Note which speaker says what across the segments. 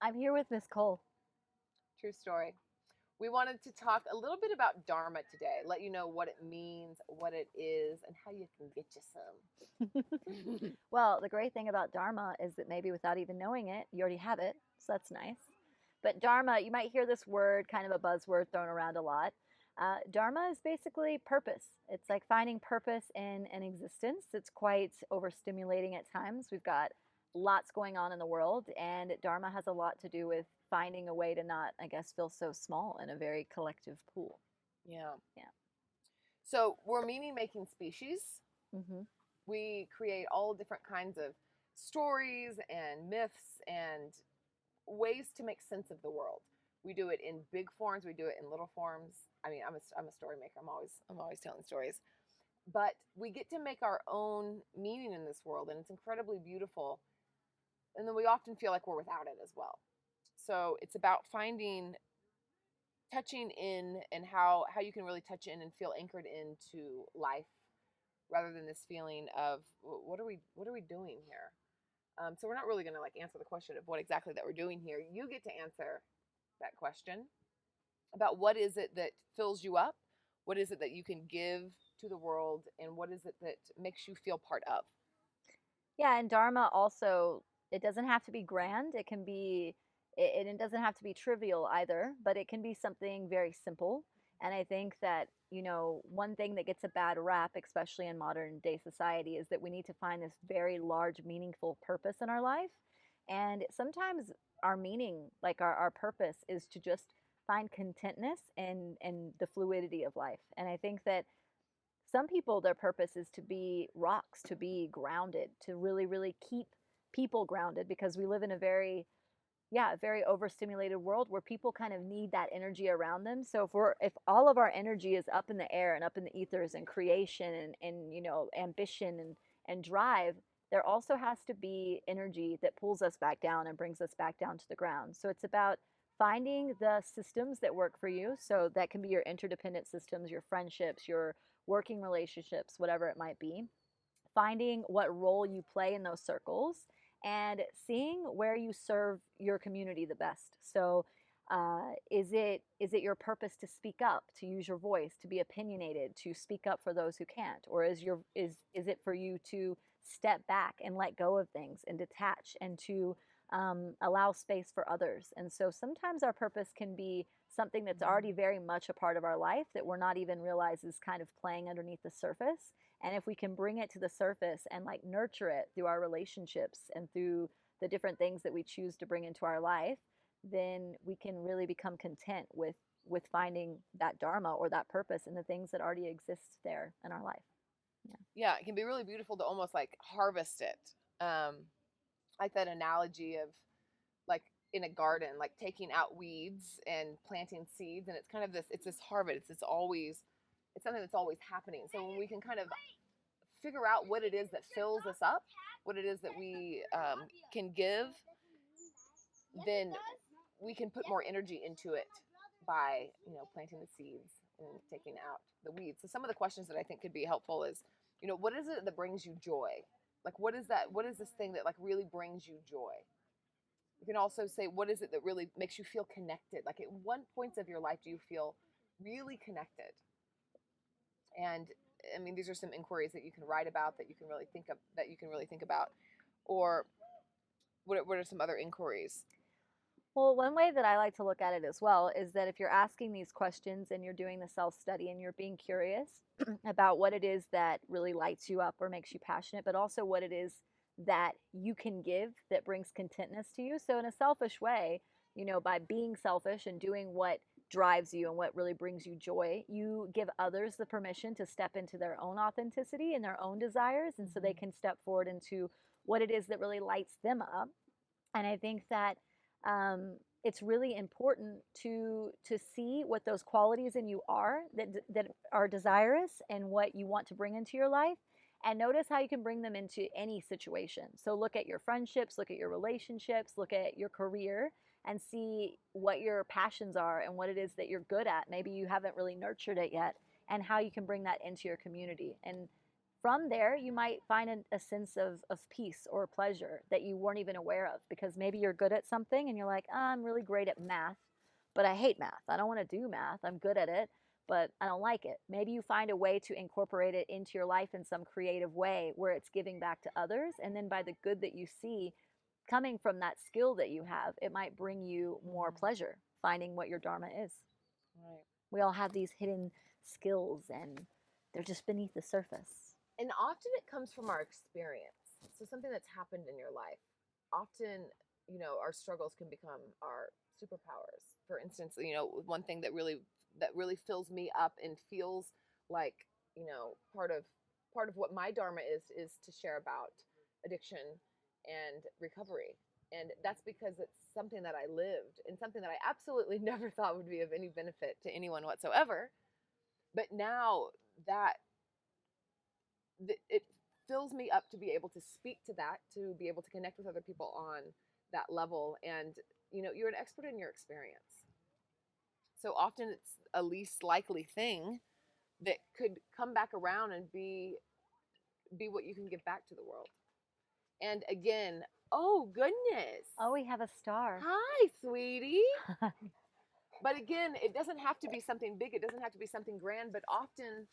Speaker 1: I'm here with Miss Cole.
Speaker 2: True story. We wanted to talk a little bit about Dharma today, let you know what it means, what it is, and how you can get you some.
Speaker 1: Well, the great thing about Dharma is that maybe without even knowing it, you already have it. So that's nice. But Dharma, you might hear this word, kind of a buzzword thrown around a lot. Dharma is basically purpose. It's like finding purpose in an existence. It's quite overstimulating at times. We've got lots going on in the world, and Dharma has a lot to do with finding a way to not, I guess, feel so small in a very collective pool.
Speaker 2: Yeah.
Speaker 1: Yeah.
Speaker 2: So we're meaning making species.
Speaker 1: Mm-hmm.
Speaker 2: We create all different kinds of stories and myths and ways to make sense of the world. We do it in big forms. We do it in little forms. I mean, I'm a story maker. I'm always telling stories. But we get to make our own meaning in this world, and it's incredibly beautiful. And then we often feel like we're without it as well. So it's about finding, touching in, and how you can really touch in and feel anchored into life, rather than this feeling of what are we doing here. So we're not really going to like answer the question of what exactly that we're doing here. You get to answer that question about what is it that fills you up, what is it that you can give to the world, and what is it that makes you feel part of.
Speaker 1: Yeah, and Dharma also, it doesn't have to be grand. It can be, it doesn't have to be trivial either, but it can be something very simple. And I think that, one thing that gets a bad rap, especially in modern day society, is that we need to find this very large, meaningful purpose in our life. And sometimes our meaning, like our purpose, is to just find contentness and the fluidity of life. And I think that some people, their purpose is to be rocks, to be grounded, to really, really keep people grounded because we live in a very, yeah, very overstimulated world where people kind of need that energy around them. So if all of our energy is up in the air and up in the ethers and creation and ambition and drive, there also has to be energy that pulls us back down and brings us back down to the ground. So it's about finding the systems that work for you. So that can be your interdependent systems, your friendships, your working relationships, whatever it might be. Finding what role you play in those circles and seeing where you serve your community the best. So, is it your purpose to speak up, to use your voice, to be opinionated, to speak up for those who can't, or is it for you to step back and let go of things and detach and to allow space for others? And so sometimes our purpose can be something that's already very much a part of our life that we're not even realize is kind of playing underneath the surface. And if we can bring it to the surface and like nurture it through our relationships and through the different things that we choose to bring into our life, then we can really become content with finding that dharma or that purpose in the things that already exist there in our life. Yeah.
Speaker 2: Yeah, it can be really beautiful to almost like harvest it. Like that analogy of like in a garden, like taking out weeds and planting seeds, and it's kind of it's this harvest. It's something that's always happening. So when we can kind of figure out what it is that fills us up, what it is that we can give, then we can put more energy into it by planting the seeds and taking out the weeds. So some of the questions that I think could be helpful is, what is it that brings you joy? Like what is that? What is this thing that like really brings you joy? You can also say, what is it that really makes you feel connected? Like at what points of your life do you feel really connected? And I mean, these are some inquiries that you can write about, that you can really think about, or what are some other inquiries?
Speaker 1: Well, one way that I like to look at it as well is that if you're asking these questions and you're doing the self study and you're being curious about what it is that really lights you up or makes you passionate, but also what it is that you can give that brings contentness to you. So, in a selfish way, by being selfish and doing what drives you and what really brings you joy, you give others the permission to step into their own authenticity and their own desires. And so they can step forward into what it is that really lights them up. And I think that it's really important to see what those qualities in you are that are desirous and what you want to bring into your life, and notice how you can bring them into any situation. So look at your friendships, look at your relationships, look at your career, and see what your passions are and what it is that you're good at. Maybe you haven't really nurtured it yet, and how you can bring that into your community. And from there, you might find a sense of peace or pleasure that you weren't even aware of, because maybe you're good at something and you're like, oh, I'm really great at math, but I hate math. I don't want to do math. I'm good at it, but I don't like it. Maybe you find a way to incorporate it into your life in some creative way where it's giving back to others. And then by the good that you see coming from that skill that you have, it might bring you more pleasure finding what your Dharma is.
Speaker 2: Right.
Speaker 1: We all have these hidden skills and they're just beneath the surface.
Speaker 2: And often it comes from our experience. So something that's happened in your life. Often, our struggles can become our superpowers. For instance, one thing that really fills me up and feels like, part of what my Dharma is to share about addiction and recovery. And that's because it's something that I lived and something that I absolutely never thought would be of any benefit to anyone whatsoever. But now that it fills me up to be able to speak to that, to be able to connect with other people on that level. And, you're an expert in your experience. So often it's a least likely thing that could come back around and be what you can give back to the world. And again, oh goodness.
Speaker 1: Oh, we have a star.
Speaker 2: Hi, sweetie. But again, it doesn't have to be something big. It doesn't have to be something grand, but often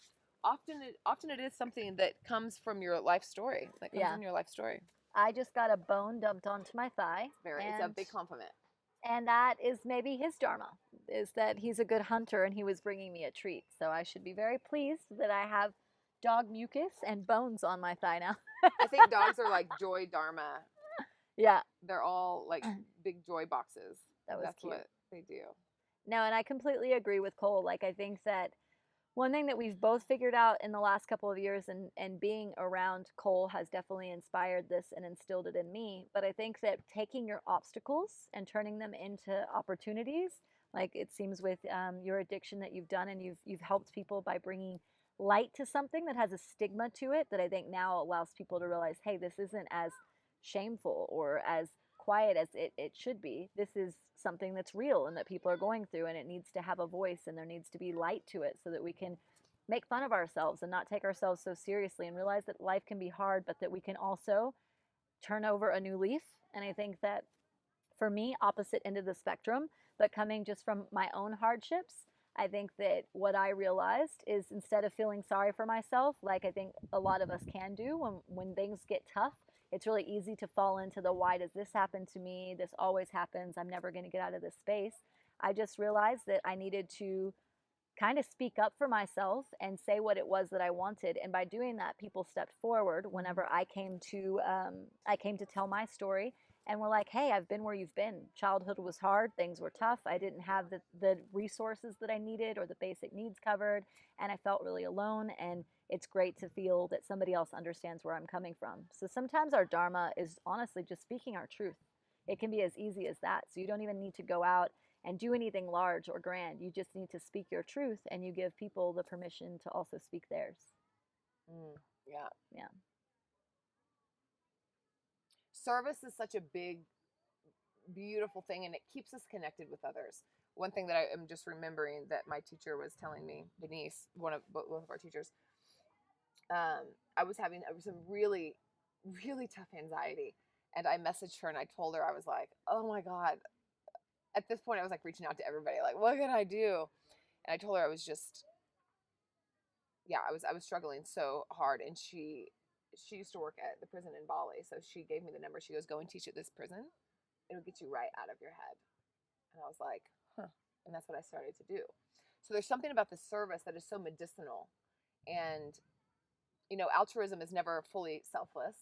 Speaker 2: it is something that comes from your life story. That comes from your life story.
Speaker 1: I just got a bone dumped onto my thigh.
Speaker 2: It's a big compliment.
Speaker 1: And that is maybe his Dharma, is that he's a good hunter and he was bringing me a treat. So I should be very pleased that I have dog mucus and bones on my thigh now.
Speaker 2: I think dogs are like joy Dharma.
Speaker 1: Yeah.
Speaker 2: They're all like big joy boxes. That's
Speaker 1: cute.
Speaker 2: what they do.
Speaker 1: No, and I completely agree with Cole. Like, I think that one thing that we've both figured out in the last couple of years, and being around Cole has definitely inspired this and instilled it in me. But I think that taking your obstacles and turning them into opportunities, like it seems with your addiction that you've done, and you've helped people by bringing light to something that has a stigma to it, that I think now allows people to realize, hey, this isn't as shameful or as quiet as it should be. This is something that's real and that people are going through, and it needs to have a voice, and there needs to be light to it so that we can make fun of ourselves and not take ourselves so seriously, and realize that life can be hard, but that we can also turn over a new leaf. And I think that for me, opposite end of the spectrum, but coming just from my own hardships, I think that what I realized is, instead of feeling sorry for myself, like I think a lot of us can do when things get tough, it's really easy to fall into the why does this happen to me? This always happens. I'm never going to get out of this space. I just realized that I needed to kind of speak up for myself and say what it was that I wanted. And by doing that, people stepped forward whenever I came to tell my story, and were like, hey, I've been where you've been. Childhood was hard. Things were tough. I didn't have the resources that I needed or the basic needs covered, and I felt really alone. And it's great to feel that somebody else understands where I'm coming from. So sometimes our Dharma is honestly just speaking our truth. It can be as easy as that. So you don't even need to go out and do anything large or grand. You just need to speak your truth, and you give people the permission to also speak theirs.
Speaker 2: Yeah.
Speaker 1: Yeah.
Speaker 2: Service is such a big, beautiful thing, and it keeps us connected with others. One thing that I am just remembering that my teacher was telling me, Denise, both of our teachers, I was having some really, really tough anxiety, and I messaged her and I told her, I was like, oh my God. At this point, I was like reaching out to everybody, like, what can I do? And I told her I was just, I was struggling so hard, and she used to work at the prison in Bali, so she gave me the number. She goes, go and teach at this prison. It'll get you right out of your head. And I was like, huh. And that's what I started to do. So there's something about the service that is so medicinal. And, altruism is never fully selfless.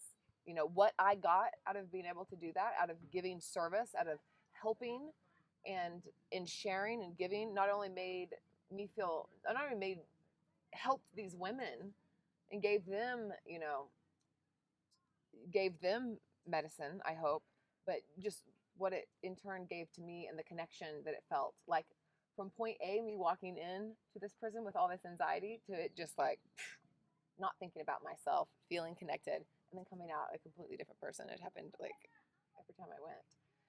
Speaker 2: What I got out of being able to do that, out of giving service, out of helping and in sharing and giving, not only helped these women and gave them medicine, I hope, but just what it in turn gave to me and the connection that it felt like from point A, me walking in to this prison with all this anxiety, to it just like not thinking about myself, feeling connected, and then coming out a completely different person. It happened like every time I went.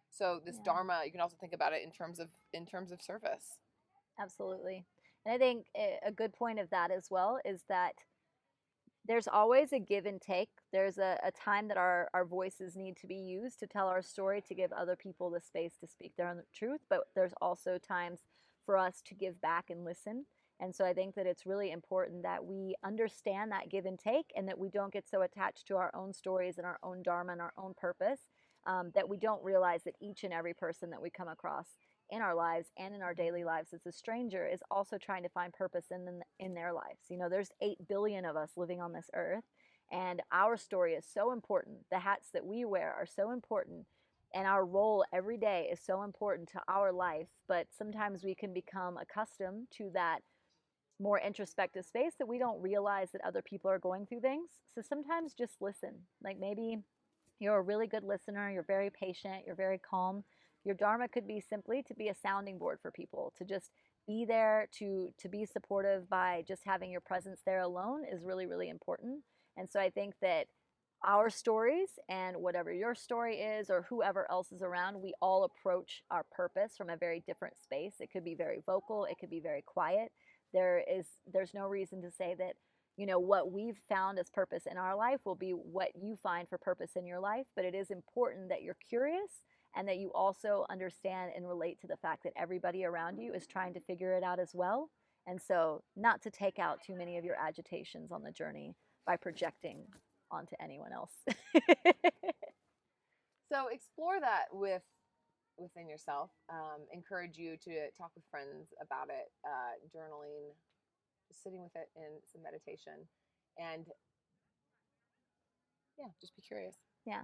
Speaker 2: So this Dharma, you can also think about it in terms of service.
Speaker 1: Absolutely. And I think a good point of that as well is that There's always a give and take. There's a time that our voices need to be used to tell our story, to give other people the space to speak their own truth. But there's also times for us to give back and listen. And so I think that it's really important that we understand that give and take, and that we don't get so attached to our own stories and our own Dharma and our own purpose, that we don't realize that each and every person that we come across in our lives and in our daily lives as a stranger is also trying to find purpose in their lives. You know, there's 8 billion of us living on this earth, and our story is so important. The hats that we wear are so important, and our role every day is so important to our life. But sometimes we can become accustomed to that more introspective space that we don't realize that other people are going through things. So sometimes just listen. Like, maybe you're a really good listener, you're very patient, you're very calm. Your Dharma could be simply to be a sounding board for people, to just be there, to be supportive. By just having your presence there alone is really, really important. And so I think that our stories, and whatever your story is or whoever else is around, we all approach our purpose from a very different space. It could be very vocal, it could be very quiet. There's no reason to say that, you know, what we've found as purpose in our life will be what you find for purpose in your life. But it is important that you're curious, and that you also understand and relate to the fact that everybody around you is trying to figure it out as well. And so, not to take out too many of your agitations on the journey by projecting onto anyone else.
Speaker 2: So explore that within yourself. Encourage you to talk with friends about it, journaling, just sitting with it in some meditation, and yeah, just be curious.
Speaker 1: Yeah,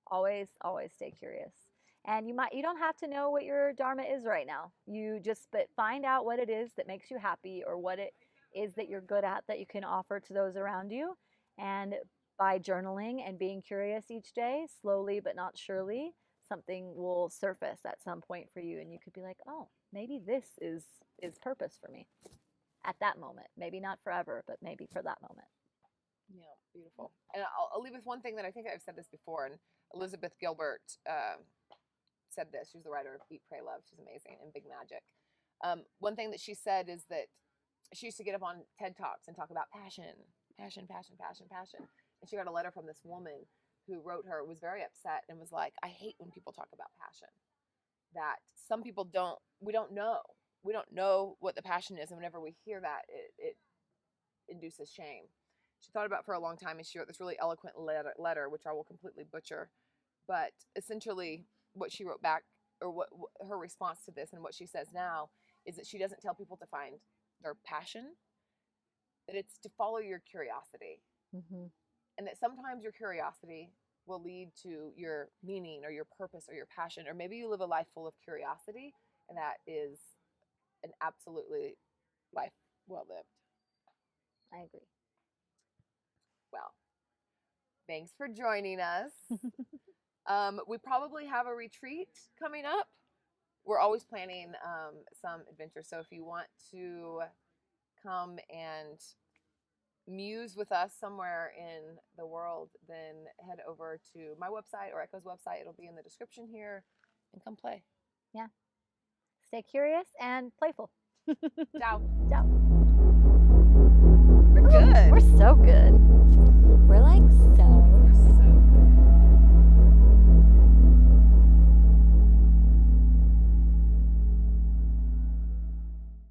Speaker 1: always stay curious. And you don't have to know what your Dharma is right now. But find out what it is that makes you happy, or what it is that you're good at that you can offer to those around you. And by journaling and being curious each day, slowly but not surely, something will surface at some point for you, and you could be like, oh, maybe this is purpose for me at that moment. Maybe not forever, but maybe for that moment.
Speaker 2: Yeah, beautiful. And I'll leave with one thing that I think I've said this before, and Elizabeth Gilbert said this. She's the writer of Eat, Pray, Love. She's amazing, and Big Magic. One thing that she said is that she used to get up on TED Talks and talk about passion. And she got a letter from this woman who wrote her, was very upset, and was like, I hate when people talk about passion. That some people we don't know. We don't know what the passion is. And whenever we hear that, it induces shame. She thought about it for a long time, and she wrote this really eloquent letter, which I will completely butcher. But essentially what she wrote back, or what her response to this, and what she says now, is that she doesn't tell people to find their passion, that it's to follow your curiosity.
Speaker 1: Mm-hmm.
Speaker 2: And that sometimes your curiosity will lead to your meaning or your purpose or your passion, or maybe you live a life full of curiosity, and that is an absolutely life well lived.
Speaker 1: I agree.
Speaker 2: Well, thanks for joining us. We probably have a retreat coming up. We're always planning some adventure. So if you want to come and muse with us somewhere in the world, then head over to my website or Echo's website. It'll be in the description here, and come play.
Speaker 1: Yeah. Stay curious and playful.
Speaker 2: Ciao.
Speaker 1: Ciao.
Speaker 2: We're good.
Speaker 1: We're so good.